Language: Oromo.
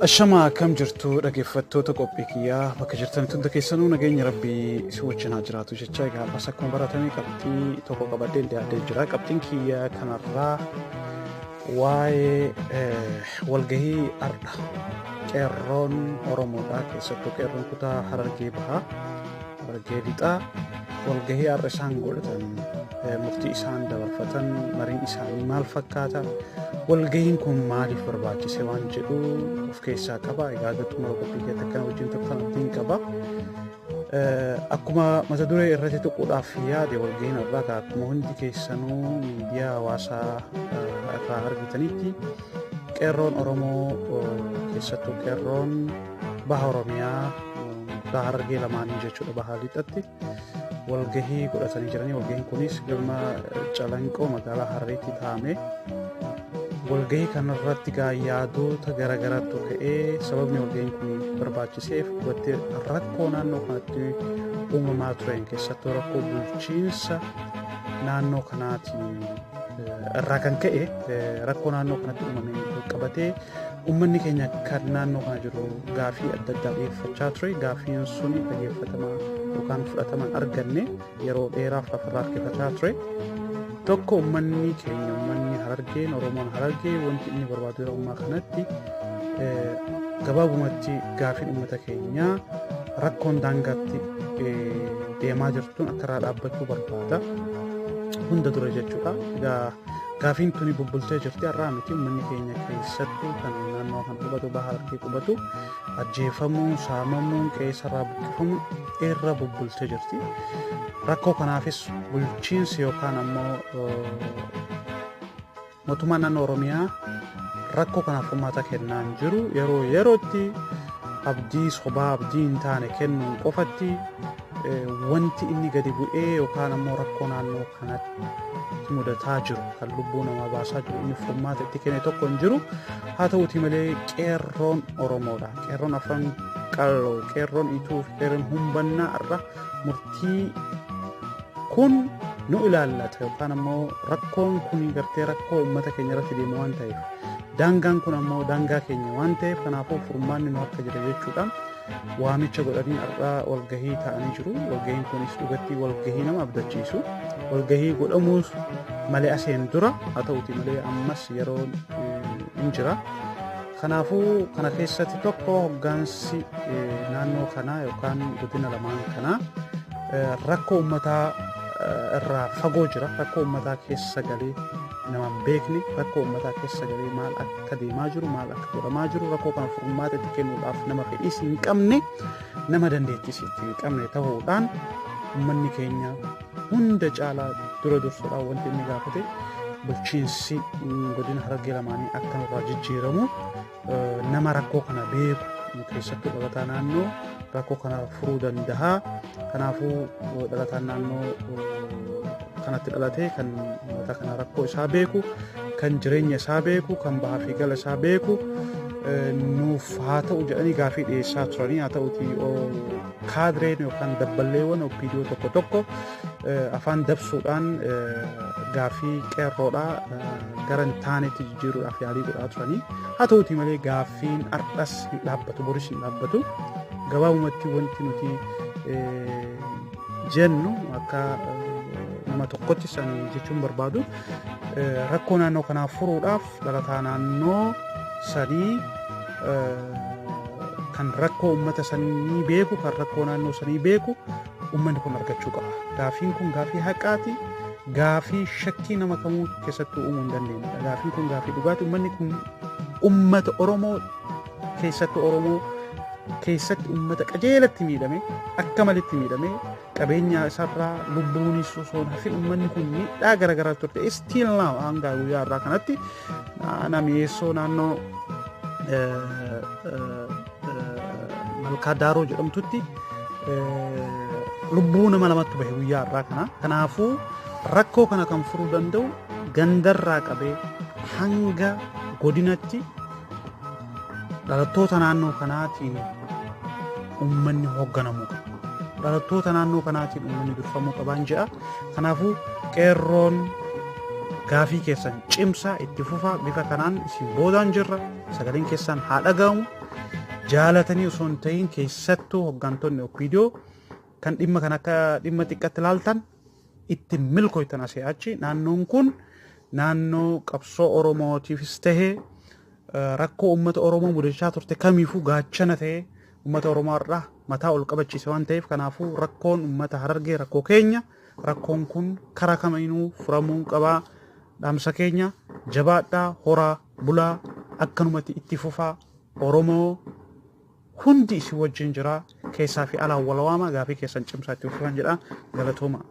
Ashama akkam jirtu dhaggeeffattoota qophii kiyyaa bakka jirtanitti hunda keessanuu nageenya rabbii si wajjin haa jiraatu jecha egaa ammas akkuma baratamee qabxii tokko qabadhee dhiyaatee jira. Qabxiin kiyyaa kanarraa waa'ee walgahii ardha qeerroon Oromoodhaa keessattuu qeerroon kutaa Harargee bahaa Harargee lixaa walgahii ardha isaan godhatan murtii isaan dabarfatan mariin isaanii maal fakkaata walgahiin kun maaliif barbaachise waan jedhu of keessaa qaba. Egaa gatuma qophii keessatti akkana wajjin tokko abdiin qaba. Akkuma mata duree irratti tuquudhaaf yaade walgahiin irraa akkuma hundi keessanuu miidiyaa hawaasaa irraa argitanitti qeerroon Oromoo keessattuu qeerroon baha Oromiyaa kutaa Harargee lamaanii jechuudha bahaa lixatti walgahii godhatanii jiranii. Walgahiin kunis galma Calanqoo magaalaa Harreetti taa'ame. Walgahii kanarratti yaadota garaagaraatu ka'ee sababni walgahiin kun barbaachiseef hubattee rakkoo naannoo kanatti uumamaa tureen keessattuu rakkoo bulchiinsa naannoo kanaatiin irraa kan ka'e rakkoo naannoo kanatti uumamee qabatee uummanni keenya kan naannoo kana jiru gaafii adda addaa dhiyeeffachaa ture. Gaafiin sun dhaggeeffatamaa yookaan fudhataman arganne yeroo dheeraaf lafarraa harkifachaa ture. Tokko uummanni keenya uummanni Harargeen Oromoon Harargee wanti inni barbaadu yeroo ammaa kanatti gabaabumatti gaafiin uummata keenyaa rakkoon daangaatti deemaa jirtuun akka irraa dhaabbachuu barbaada hunda dura jechuudha. Gaafiin tuni bubbultee jirti har'aa miti. Uummanni keenya keessattuu kan naannoo kan qubatu baha Harargee qubatu ajjeefamuu saamamuu qe'eerraa buqqifamuu irra bubbultee jirti. Rakkoo kanaafis bulchiinsi yookaan ammoo mootummaan naannoo Oromiyaa rakkoo kanaaf furmaata kennaa hin jiru. Yeroo yerootti abdii sobaa abdii hin taane kennuun qofatti wanti inni gadi bu'ee yookaan ammoo rakkoo naannoo kanatti mudataa jiru kan lubbuu namaa baasaa jiru inni furmaata itti kenne tokko hin jiru. Haa ta'uuti malee qeerroon Oromoodha. Qeerroon afaan qalloo, qeerroon ituu fi qeerroon humbannaa irra murtii kun nu ilaallata yookaan ammoo rakkoon kun gartee rakkoo uummata keenya irratti deemu waan ta'eef daangaan kun ammoo daangaa keenya waan ta'eef kanaafuu furmaanni nu akka jira jechuudhaan waamicha godhanii har'aa walgahii ta'anii jiru. Walgahiin kunis dhugatti walgahii nama abdachiisu. Walgahii godhamuus malee aseen dura haa ta'uuti malee ammas yeroo hin jira. Kanaafuu kana keessatti tokko hoggaansi naannoo kanaa yookaan godina lamaan kanaa rakkoo uummataa irraa fagoo jira. Rakkoo uummataa keessa galee nama hin beekne rakkoo uummataa keessa galee maal akka deemaa jiru maal akka godhamaa jiru rakkoo kana furmaata itti kennuudhaaf nama fedhiis hin qabne nama dandeettis hin qabne ta'uudhaan uummanni keenya hunda caalaa dura dursuudhaan wanti inni gaafate bulchiinsi godina Harargee lamaanii akka irraa jijjiiramu nama rakkoo kana beeku keessattuu dhalataa naannoo rakkoo kana furuu danda'a. Kanaafuu dhalataan naannoo kanatti dhalatee kan uummata kana rakkoo isaa beeku kan jireenya isaa beeku kan bahaa fi gala isaa beeku nuuf haa ta'u jedhanii gaafii dhiyeessaa turanii. Haa ta'uti kaadireen yookaan dabballeewwan OPDO tokko tokko afaan dabsuudhaan gaafii qeerroodhaa gara hin taanetti jijjiiruudhaaf yaalii godhaa turanii. Haa ta'uti malee gaafiin ardhas hin dhaabbatu boris hin dhaabbatu. Gabaabumatti wanti nuti jennu akka nama tokkotti san jechuun barbaadu rakkoo naannoo kanaa furuudhaaf dhalataa naannoo sanii kan rakkoo uummata sanii beeku kan rakkoo naannoo sanii beeku uummanni kun argachuu qaba. Gaafiin kun gaafii haqaati. Gaafii shakkii nama kamuu keessattuu uumuu hin dandeenye. Gaafiin kun gaafii dhugaati. Uummanni kun uummata Oromoo keessattuu Oromoo keessatti uummata qajeelatti miidhame akka malitti miidhame qabeenya isaarraa lubbuunis osoo hafin uummanni kun miidhaa garaagaraa turte still now hanga guyyaa irraa kanatti naanneessoo naannoo Malkaa Daaroo jedhamtutti lubbuu nama lamatti bahe guyyaa irraa kana. Kanaafuu rakkoo kana kan furuu danda'u gandarraa qabee hanga godinatti dhalattoota naannoo kanaatiin uummanni hoogganamuu qaba. Dhalattoota naannoo kanaatiin uummanni durfamuu qabaan jedha. Kanaafuu qeerroon gaafii keessan cimsaa itti fufaa bifa kanaan isin boodaan jirra sagaleen keessan haa dhagahamu jaalatanii osoo hin ta'in keessattuu hoggantoonni OPDO kan dhimma kan akka dhimma xiqqaatti ilaaltan itti milkooytan asii achi naannoon kun naannoo qabsoo Oromootiifis tahee rakkoo uummata Oromoo mudachaa turte kamiifuu gaachana ta'ee uummata Oromoo irraa mataa ol qabachiise waan ta'eef kanaafuu rakkoon uummata Harargee rakkoo keenya rakkoon kun karaa kamiinuu furamuu qabaa dhaamsa keenya jabaadhaa horaa bulaa akkanumatti itti fufaa Oromoo hundi isin wajjin jira keessaa fi alaan wal waama gaafii keessan cimsaa itti fufan jedha galatooma.